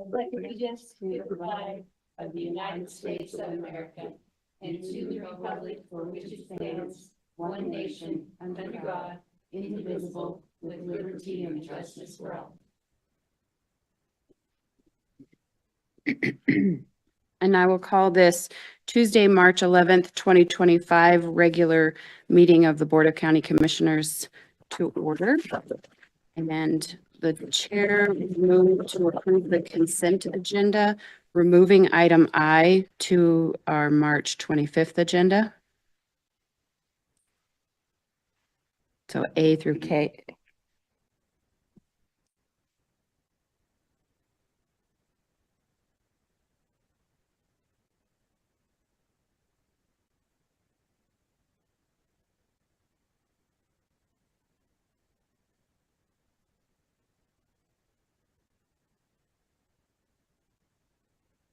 pledge allegiance to the flag of the United States of America and to the republic for which it stands, one nation, under God, indivisible, with liberty and justice for all. And I will call this Tuesday, March 11th, 2025, regular meeting of the Board of County Commissioners to order. And the chair moved to approve the consent agenda, removing item I to our March 25th agenda. So A through K.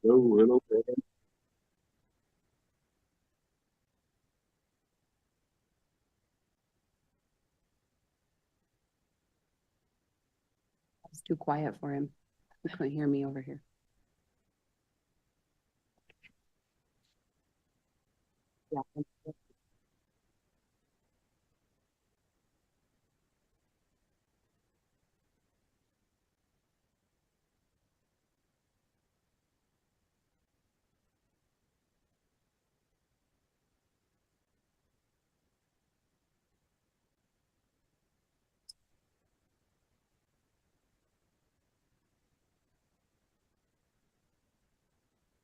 Hello. It's too quiet for him. He couldn't hear me over here. Yeah.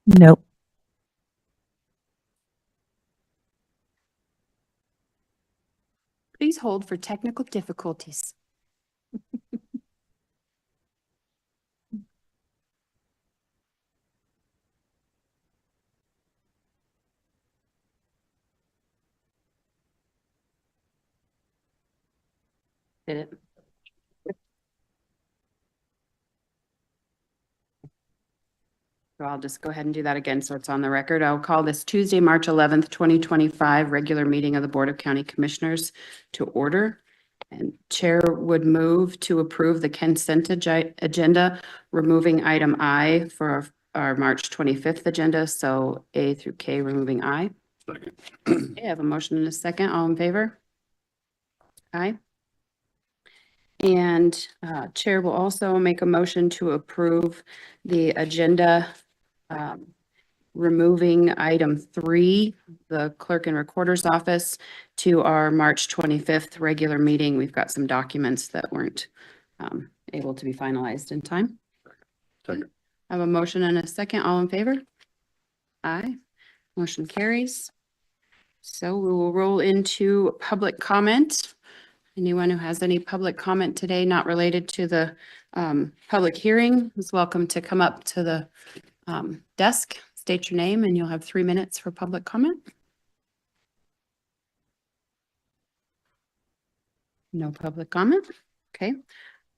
Nope. Please hold for technical difficulties. Did it? So I'll just go ahead and do that again so it's on the record. I'll call this Tuesday, March 11th, 2025, regular meeting of the Board of County Commissioners to order. And Chair would move to approve the consent agenda, removing item I for our March 25th agenda. So A through K, removing I. Second. Okay, I have a motion and a second. All in favor? Aye. And Chair will also make a motion to approve the agenda, removing item 3, the clerk and recorder's office, to our March 25th regular meeting. We've got some documents that weren't able to be finalized in time. Second. I have a motion and a second. All in favor? Aye. Motion carries. So we will roll into public comment. Anyone who has any public comment today not related to the public hearing is welcome to come up to the desk, state your name, and you'll have 3 minutes for public comment. No public comment. Okay.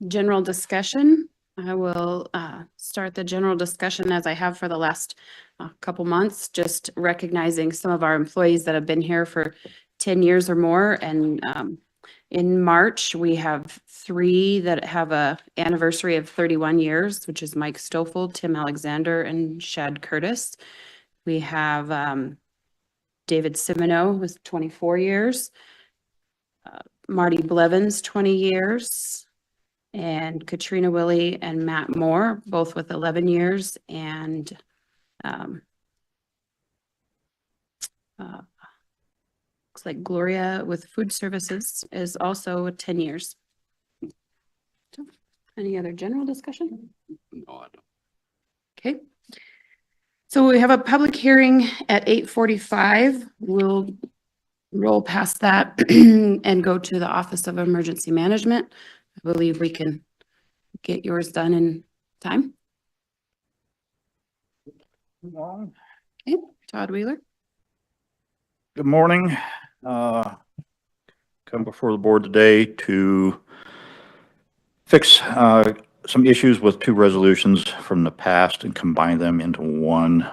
General discussion. I will start the general discussion as I have for the last couple months, just recognizing some of our employees that have been here for 10 years or more. And in March, we have 3 that have a anniversary of 31 years, which is Mike Stoffel, Tim Alexander, and Shad Curtis. We have David Simino with 24 years, Marty Blevins, 20 years, and Katrina Willie and Matt Moore, both with 11 years, and looks like Gloria with food services is also 10 years. So, any other general discussion? No, I don't. Okay. So we have a public hearing at 8:45. We'll roll past that and go to the Office of Emergency Management. I believe we can get yours done in time. Okay, Todd Wheeler. Good morning. Come before the board today to fix some issues with 2 resolutions from the past and combine them into one.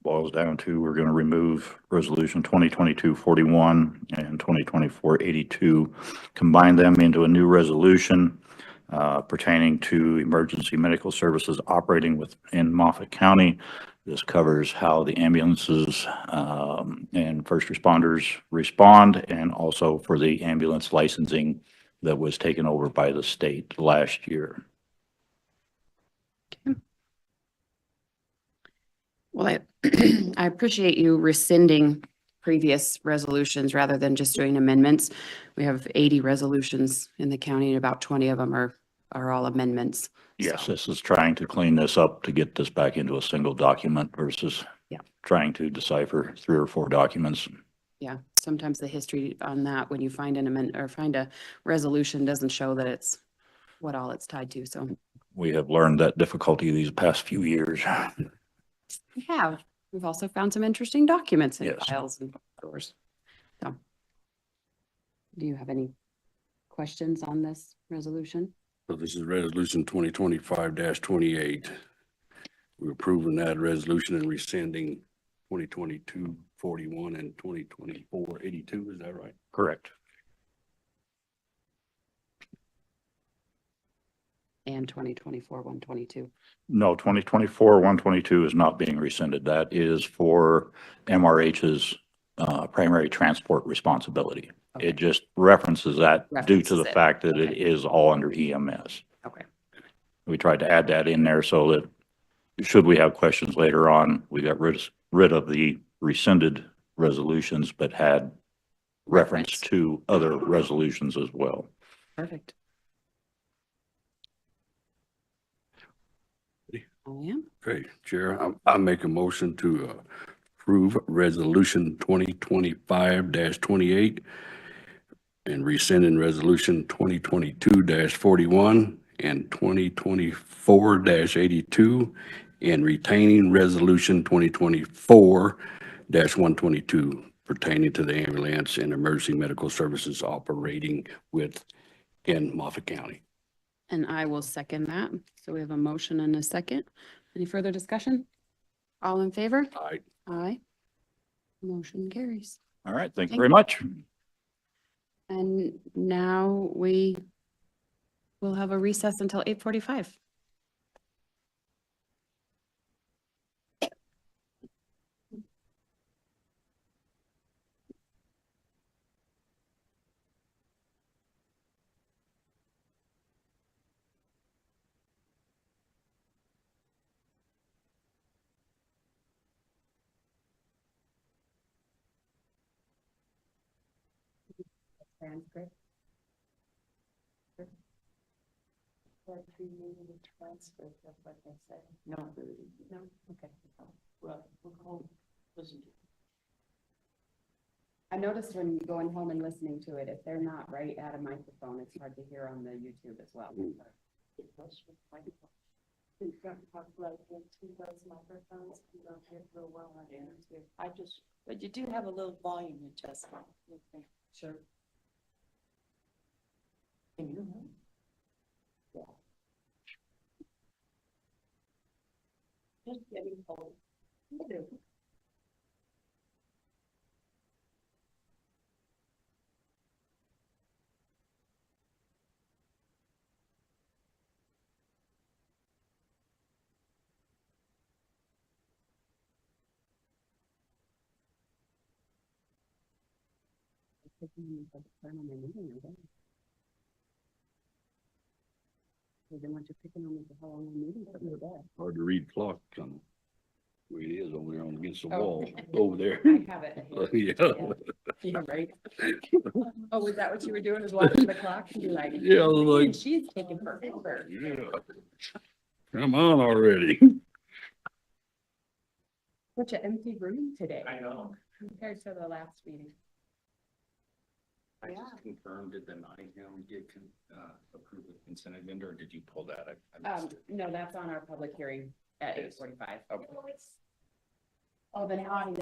Boils down to we're going to remove resolution 2022-41 and 2024-82, combine them into a new resolution pertaining to emergency medical services operating within Moffett County. This covers how the ambulances and first responders respond, and also for the ambulance licensing that was taken over by the state last year. Well, I appreciate you rescinding previous resolutions rather than just doing amendments. We have 80 resolutions in the county and about 20 of them are all amendments. Yes, So, this is trying to clean this up to get this back into a single document versus Yeah. trying to decipher 3 or 4 documents. yeah, sometimes the history on that, when you find an amendment or find a resolution, doesn't show that it's what all it's tied to. So We have learned that difficulty these past few years. we have. We've also found some interesting documents and Yes. files and doors. So, do you have any questions on this resolution? So this is resolution 2025-28. We're approving that resolution and rescinding 2022-41 and 2024-82. Is that right? Correct. And 2024, 122. No, 2024, 122 is not being rescinded. That is for MRH's primary transport responsibility. Okay. It just references that due to References the it. fact that it Okay. is all under EMS. Okay. We tried to add that in there so that should we have questions later on, we got rid of the rescinded resolutions, but had reference Reference. to other resolutions as well. Perfect. I am. Okay, Chair, I make a motion to approve resolution 2025-28 and rescinding resolution 2022-41 and 2024-82 and retaining resolution 2024-122 pertaining to the ambulance and emergency medical services operating in Moffett County. And I will second that. So we have a motion and a second. Any further discussion? All in favor? Aye. Aye. Motion carries. All right, thank you Thank very you. much. And now we will have a recess until 8:45. Transcript. Transcript of what they said. No, no, okay. Well, we'll listen to it. I noticed when going home and listening to it, if they're not right at a microphone, it's hard to hear on the YouTube as well. You've got to talk like into those microphones, you don't hear real well on YouTube. But you do have a little volume adjustment. Sure. Can you hear me? Yeah. Just getting cold. They didn't want you picking on me for how long the meeting took me there. Hard to read clock, kind of. Way it is over there on against the Oh. wall, over there. I have it. Yeah. Yeah, right. Oh, was that what you were doing, was watching the clock? And you're like, Yeah, I was "Man, like, she's taking forever." yeah. Come on already. Such an empty room today. I know. Compared to the last meeting. I just confirmed, did the 9 AM get approved with consent agenda, or did you pull that? I missed it. No, that's on our public hearing at It is. 8:45. Okay, Oh, then on,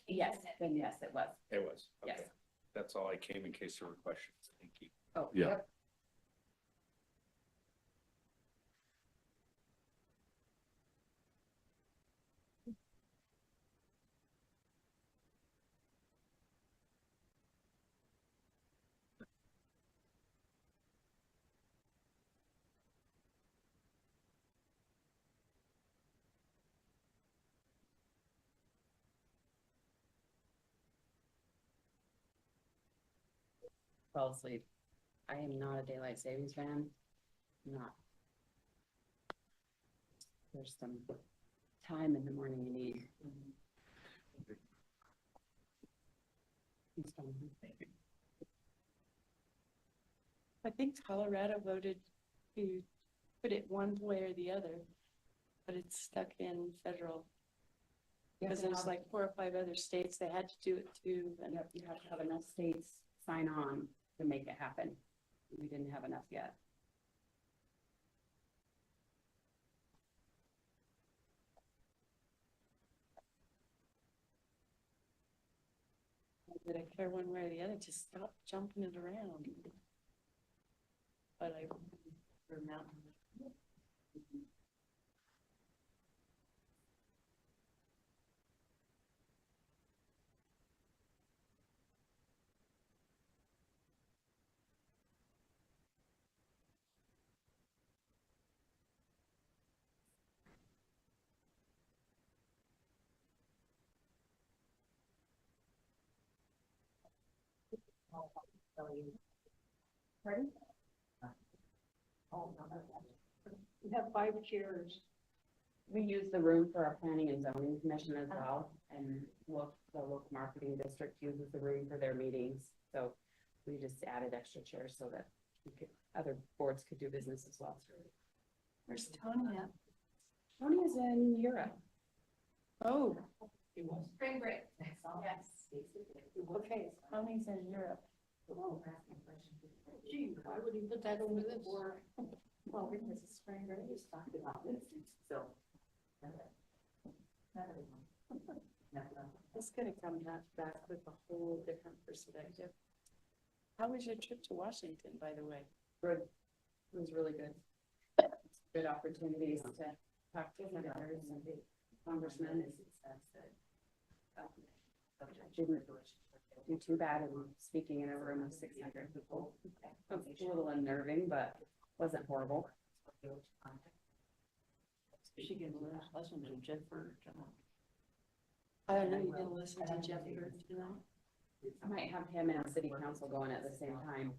yes, then yes, it was. it was. Okay. Yes. That's all I came in case there were questions. Thank you. Oh, Yeah. yep. fell asleep. I am not a daylight savings fan. Not. There's some time in the morning you need. I think Colorado voted to put it one way or the other, but it's stuck in federal. Because there's like 4 or 5 other states that had to do it too, and You have to have enough states sign on to make it happen. We didn't have enough yet. did I care one way or the other, just stop jumping it around. But I remember. Pardon? We have 5 chairs. We use the room for our planning and zoning commission as well, and the local marketing district uses the room for their meetings. So we just added extra chairs so that other boards could do business as well. Where's Tony at? Tony is in Europe. Oh, Spring break. Yes. okay, Tony's in Europe. Gee, why would you put that over this? Well, because it's spring break, just talked about this, so. It's gonna come back with a whole different perspective. How was your trip to Washington, by the way? Good. It was really good. Good opportunities to talk to senators and congressmen. Didn't do too bad in speaking in a room of 600 people. It was a little unnerving, but wasn't horrible. She can listen to Jennifer. I don't know, you didn't listen to Jeff tonight? I might have him and city council going at the same time.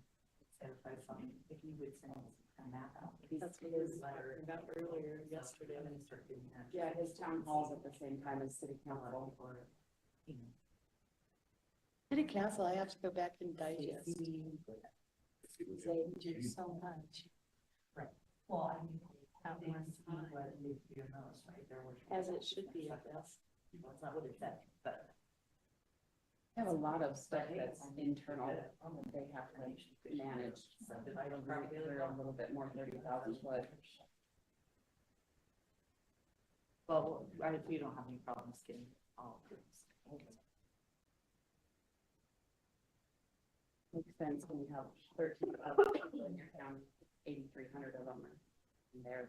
If you would send a map out. That's what his letter about earlier yesterday. Yeah, his town halls at the same time as city council. City council, I have to go back and digest. They do so much. Well, I mean, at one time, what it needs to be most, right? There was. As it should be, I guess. Well, it's not what it said, but. I have a lot of stuff that's internal that they have to manage. So I don't probably clear a little bit more 30,000 foot. Well, you don't have any problems getting all of this. Makes sense when you have 13 of them in your town, 8,300 of them are there.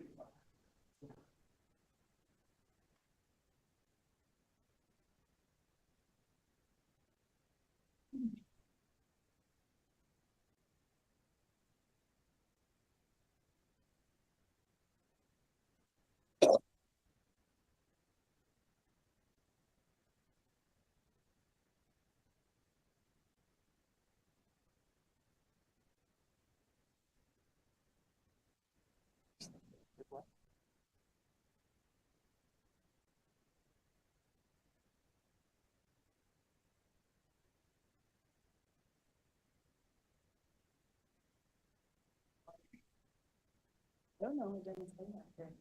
I don't know, it doesn't say that there.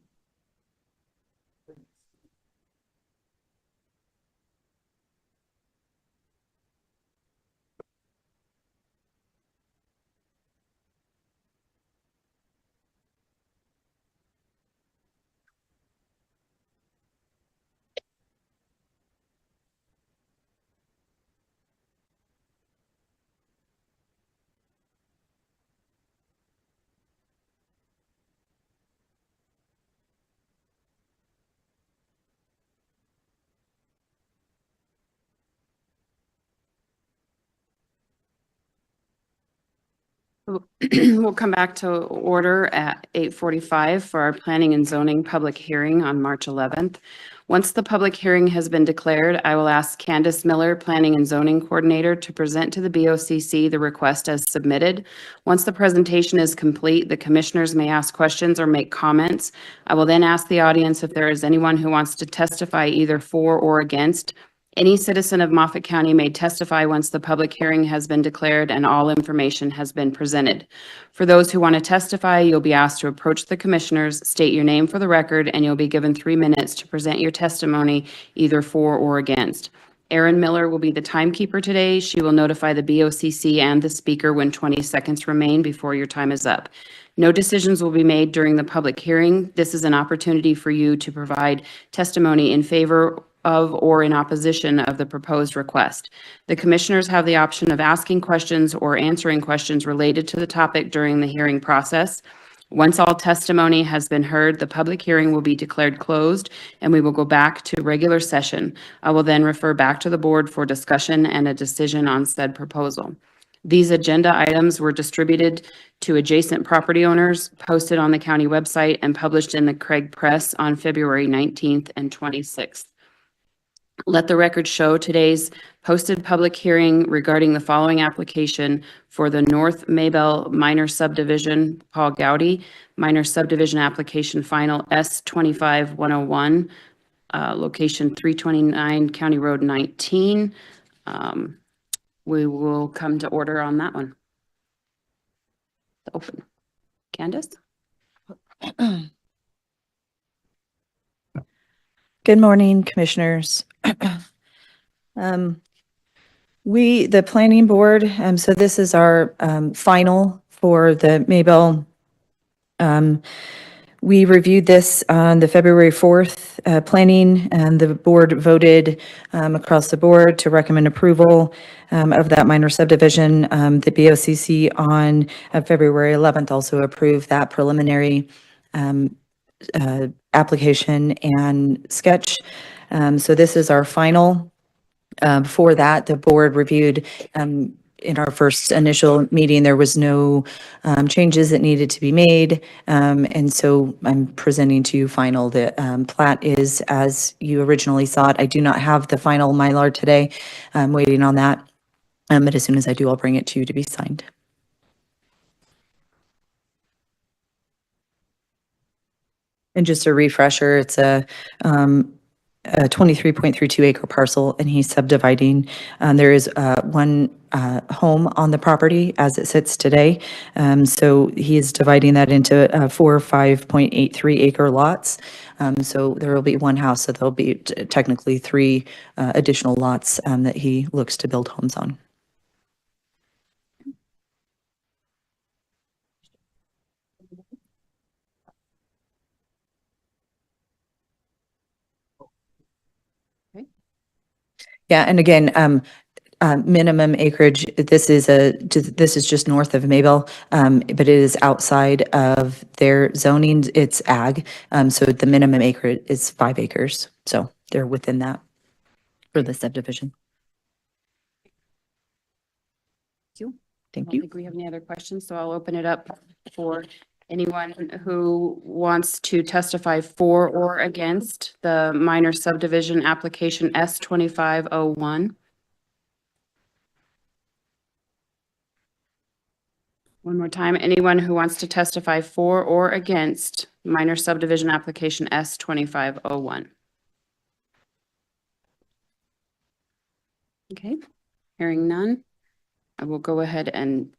We'll come back to order at 8:45 for our planning and zoning public hearing on March 11th. Once the public hearing has been declared, I will ask Candace Miller, Planning and Zoning Coordinator, to present to the BOCC the request as submitted. Once the presentation is complete, the commissioners may ask questions or make comments. I will then ask the audience if there is anyone who wants to testify either for or against. Any citizen of Moffett County may testify once the public hearing has been declared and all information has been presented. For those who want to testify, you'll be asked to approach the commissioners, state your name for the record, and you'll be given 3 minutes to present your testimony either for or against. Erin Miller will be the timekeeper today. She will notify the BOCC and the speaker when 20 seconds remain before your time is up. No decisions will be made during the public hearing. This is an opportunity for you to provide testimony in favor of or in opposition of the proposed request. The commissioners have the option of asking questions or answering questions related to the topic during the hearing process. Once all testimony has been heard, the public hearing will be declared closed and we will go back to regular session. I will then refer back to the board for discussion and a decision on said proposal. These agenda items were distributed to adjacent property owners, posted on the county website, and published in the Craig Press on February 19th and 26th. Let the record show today's posted public hearing regarding the following application for the North Maybell Minor Subdivision, Paul Gowdy, Minor Subdivision Application Final S-25-101, location 329 County Road 19. We will come to order on that one. Open. Candace? Good morning, commissioners. The planning board, so this is our final for the Maybell. We reviewed this on the February 4th planning, and the board voted across the board to recommend approval of that minor subdivision. The BOCC on February 11th also approved that preliminary application and sketch. So this is our final. For that, the board reviewed in our first initial meeting, there was no changes that needed to be made. And so I'm presenting to you final. The plat is as you originally saw it. I do not have the final Mylar today. I'm waiting on that. But as soon as I do, I'll bring it to you to be signed. And just a refresher, it's a 23.32 acre parcel, and he's subdividing. There is one home on the property as it sits today. So he is dividing that into 4 5.83 acre lots. So there will be one house, so there'll be technically 3 additional lots that he looks to build homes on. Yeah, and again, minimum acreage, this is just north of Maybell, but it is outside of their zoning. It's ag, so the minimum acreage is 5 acres. So they're within that for the subdivision. Thank you. I Thank don't you. think we have any other questions, so I'll open it up for anyone who wants to testify for or against the minor subdivision application S-2501. One more time, anyone who wants to testify for or against minor subdivision application S-2501. Okay, hearing none, I will go ahead and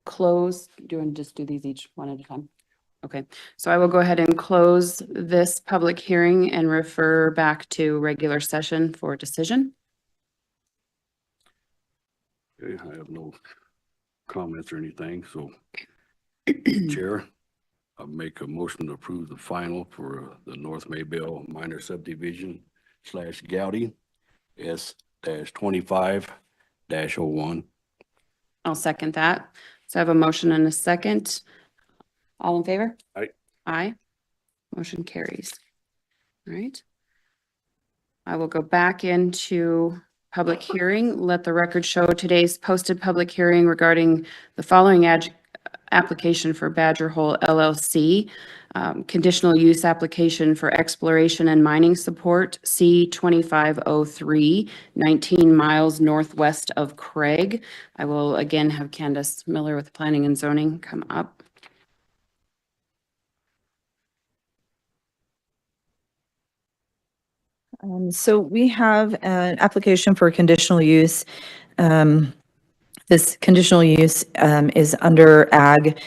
close. Do you want to just do these each one at a time? Okay, so I will go ahead and close this public hearing and refer back to regular session for decision. Okay, I have no comments or anything, so Chair, I'll make a motion to approve the final for the North Maybell Minor Subdivision / Gowdy S-25-01. I'll second that. So I have a motion and a second. All in favor? Aye. Aye. Motion carries. All right. I will go back into public hearing. Let the record show today's posted public hearing regarding the following application for Badger Hole LLC, conditional use application for exploration and mining support, C-2503, 19 miles northwest of Craig. I will again have Candace Miller with Planning and Zoning come up. So we have an application for conditional use. This conditional use is under ag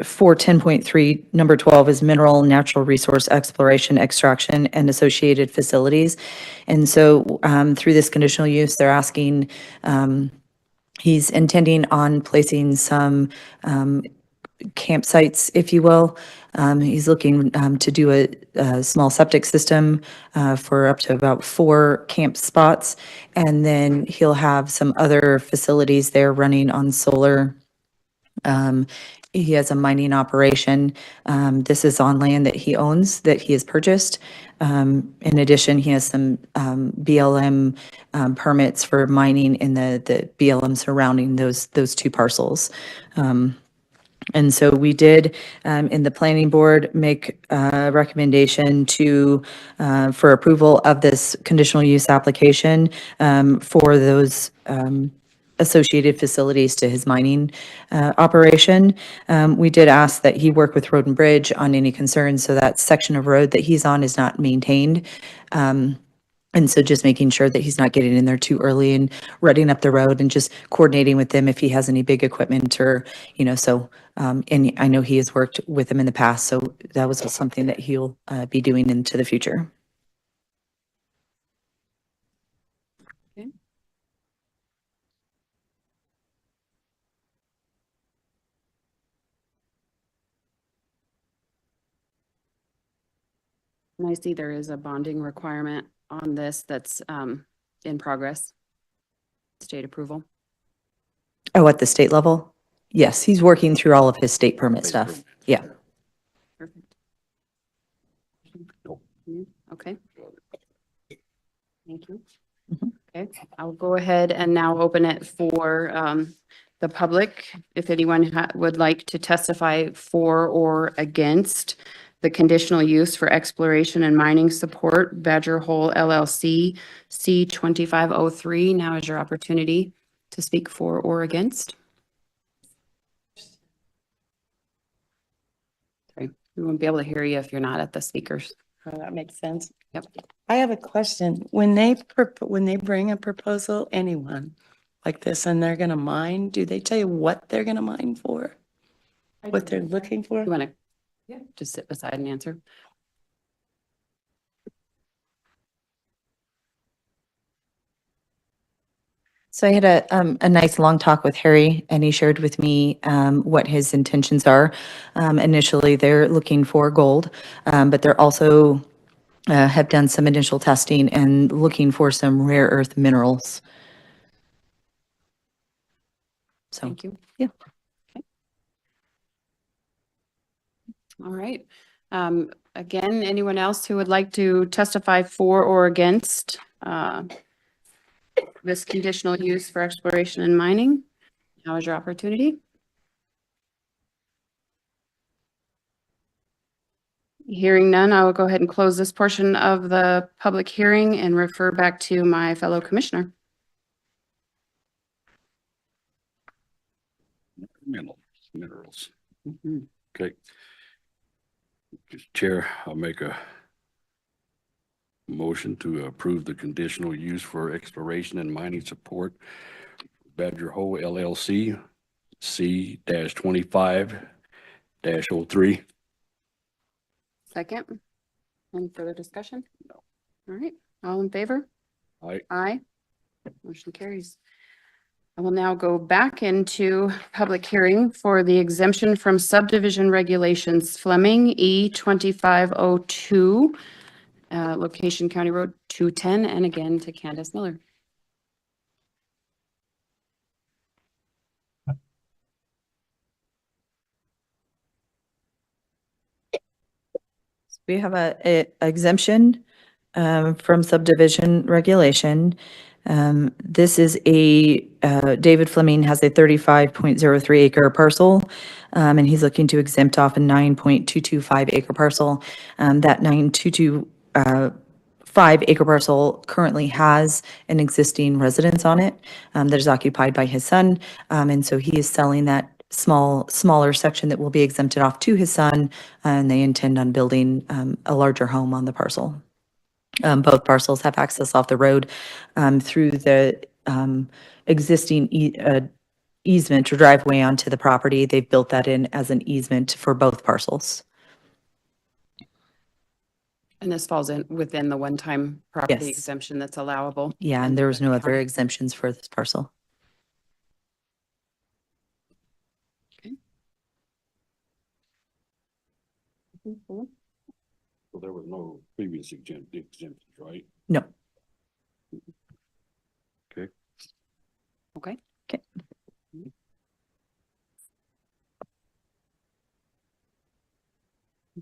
for 10.3. Number 12 is mineral natural resource exploration, extraction, and associated facilities. And so through this conditional use, they're asking, he's intending on placing some campsites, if you will. He's looking to do a small septic system for up to about 4 camp spots. And then he'll have some other facilities there running on solar. He has a mining operation. This is on land that he owns, that he has purchased. In addition, he has some BLM permits for mining in the BLM surrounding those 2 parcels. And so we did, in the planning board, make a recommendation to, for approval of this conditional use application for those associated facilities to his mining operation. We did ask that he work with Road and Bridge on any concerns, so that section of road that he's on is not maintained. And so just making sure that he's not getting in there too early and rutting up the road, and just coordinating with them if he has any big equipment or, so, and I know he has worked with them in the past, so that was something that he'll be doing into the future. And I see there is a bonding requirement on this that's in progress. State approval. Oh, at the state level? Yes, he's working through all of his state permit stuff. Yeah. Perfect. Nope. Okay. Thank you. Mhm. Okay, I'll go ahead and now open it for the public. If anyone would like to testify for or against the conditional use for exploration and mining support, Badger Hole LLC, C-2503, now is your opportunity to speak for or against. Okay, we won't be able to hear you if you're not at the speakers. Oh, that makes sense. Yep. I have a question. When they bring a proposal, anyone like this, and they're gonna mine, do they tell you what they're gonna mine for? What they're looking for? You want to just sit beside and answer? So I had a nice long talk with Harry, and he shared with me what his intentions are. Initially, they're looking for gold, but they're also have done some initial testing and looking for some rare earth minerals. So, Thank you. yeah. Okay. All right. Again, anyone else who would like to testify for or against this conditional use for exploration and mining? Now is your opportunity. Hearing none, I will go ahead and close this portion of the public hearing and refer back to my fellow commissioner. Minerals. Mhm. Okay. Chair, I'll make a motion to approve the conditional use for exploration and mining support, Badger Hole LLC, C-25-03. Second. Any further discussion? No. All right, all in favor? Aye. Aye. Motion carries. I will now go back into public hearing for the exemption from subdivision regulations, Fleming E-2502, location County Road 210, and again to Candace Miller. We have a exemption from subdivision regulation. This is David Fleming has a 35.03 acre parcel, and he's looking to exempt off a 9.225 acre parcel. That 9.225 acre parcel currently has an existing residence on it that is occupied by his son. And so he is selling that smaller section that will be exempted off to his son, and they intend on building a larger home on the parcel. Both parcels have access off the road through the existing easement or driveway onto the property. They've built that in as an easement for both parcels. And this falls in within the one-time property Yes. exemption that's allowable. Yeah, and there was no other exemptions for this parcel. So there was no previous exemptions, right? No. Okay. Okay. Okay.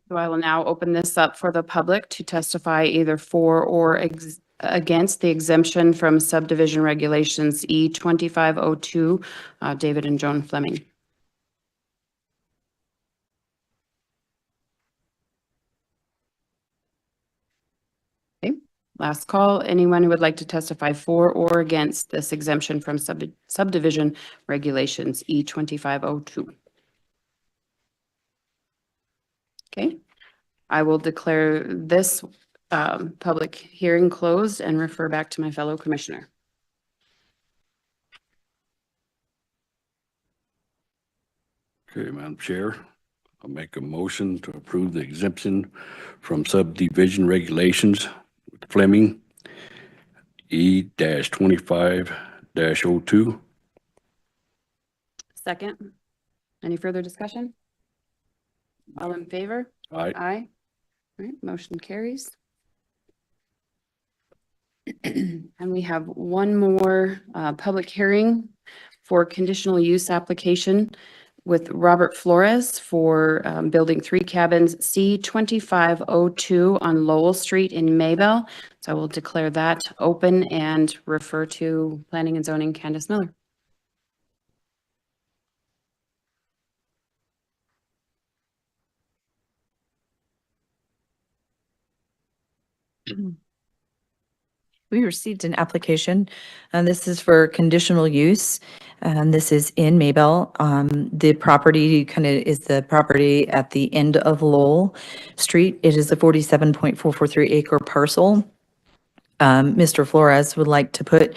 So I will now open this up for the public to testify either for or against the exemption from subdivision regulations E 2502. David and Joan Fleming. Okay, last call. Anyone who would like to testify for or against this exemption from subdivision regulations E 2502. Okay, I will declare this public hearing closed and refer back to my fellow commissioner. Okay, Madam Chair, I'll make a motion to approve the exemption from subdivision regulations with Fleming E-25-02. Second, any further discussion? All in favor? Aye. Aye. All right, motion carries. And we have one more public hearing for conditional use application with Robert Flores for building 3 cabins C-2502 on Lowell Street in Maybell. So I will declare that open and refer to Planning and Zoning Candace Miller. We received an application, and this is for conditional use, and this is in Maybell. The property kind of is the property at the end of Lowell Street. It is a 47.443 acre parcel. Mr. Flores would like to put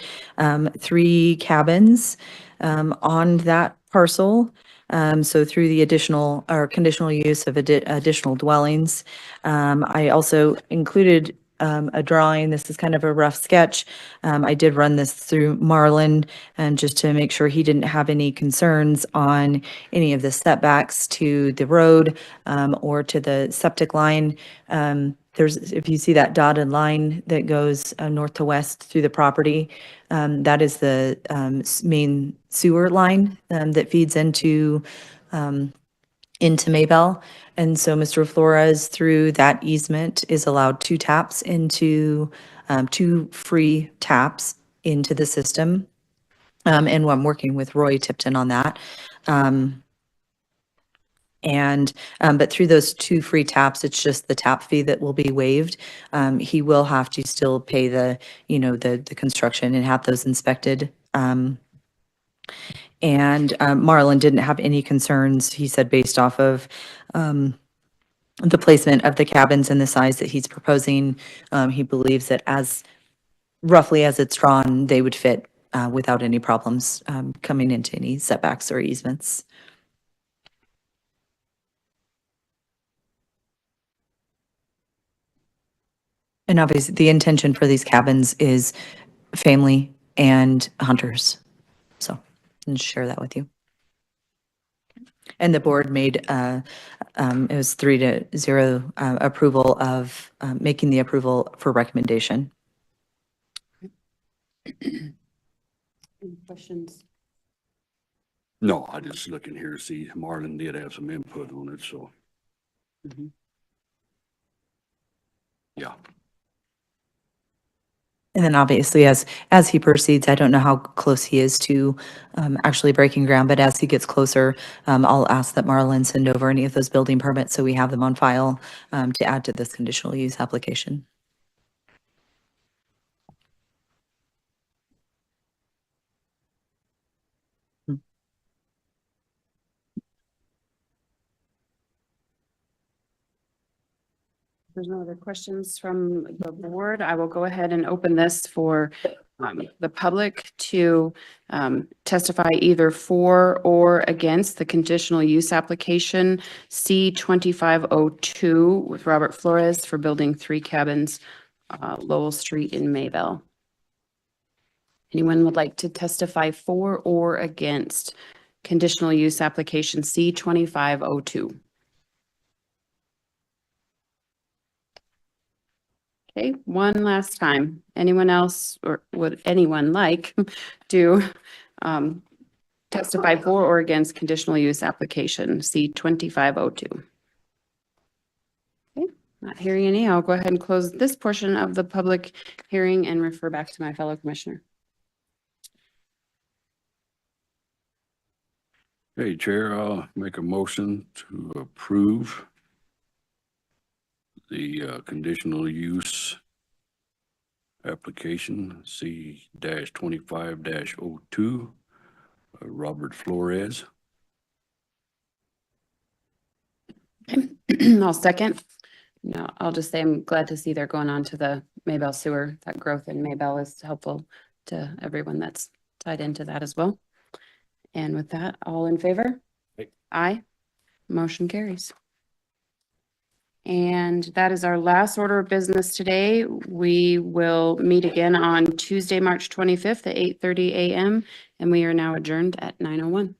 3 cabins on that parcel. So through the additional or conditional use of additional dwellings. I also included a drawing. This is kind of a rough sketch. I did run this through Marlon and just to make sure he didn't have any concerns on any of the setbacks to the road or to the septic line. If you see that dotted line that goes north to west through the property, that is the main sewer line that feeds into Maybell. And so Mr. Flores, through that easement, is allowed 2 taps into, 2 free taps into the system. And I'm working with Roy Tipton on that. But through those 2 free taps, it's just the tap fee that will be waived. He will have to still pay the construction and have those inspected. Marlon didn't have any concerns, he said, based off of the placement of the cabins and the size that he's proposing. He believes that roughly as it's drawn, they would fit without any problems coming into any setbacks or easements. And obviously, the intention for these cabins is family and hunters. So, and share that with you. And the board made, it was 3-0 approval of making the approval for recommendation. Any questions? No, I just looking here to see Marlon did have some input on it, so. Mhm. Yeah. And then obviously, as he proceeds, I don't know how close he is to actually breaking ground, but as he gets closer, I'll ask that Marlon send over any of those building permits so we have them on file to add to this conditional use application. There's no other questions from the board. I will go ahead and open this for the public to testify either for or against the conditional use application C-2502 with Robert Flores for building 3 cabins, Lowell Street in Maybell. Anyone would like to testify for or against conditional use application C-2502? Okay, one last time. Anyone else, or would anyone like to testify for or against conditional use application C-2502? Okay, not hearing any. I'll go ahead and close this portion of the public hearing and refer back to my fellow commissioner. Hey, Chair, I'll make a motion to approve the conditional use application C-25-02, Robert Flores. Okay. I'll second. No, I'll just say I'm glad to see they're going on to the Maybell sewer. That growth in Maybell is helpful to everyone that's tied into that as well. And with that, all in favor? Aye. Aye. Motion carries. And that is our last order of business today. We will meet again on Tuesday, March 25th at 8:30 a.m. And we are now adjourned at 9:01.